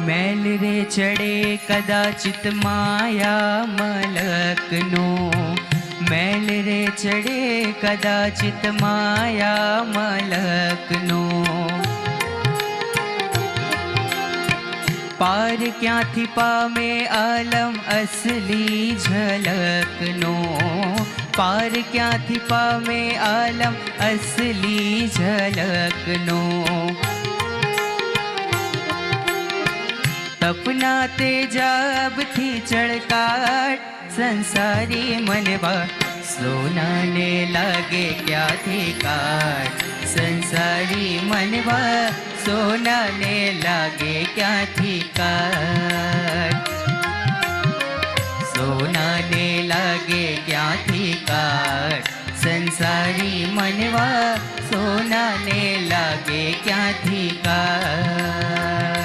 मैल रे चढ़े कदाचित माया मलकनो, मैल रे चढ़े कदाचित माया मलकनो। पार क्यांथी पामे आलम असली झलकनो, पार क्यांथी पामे आलम असली झलकनो। तपना तेजाब थी चढ़काट संसारी मनवा, सोना ने लागे क्या थी काट संसारी मनवा, सोना ने लागे क्या थी काट, सोना ने लागे क्या थी काट संसारी मनवा, सोना ने लागे क्या थी काट।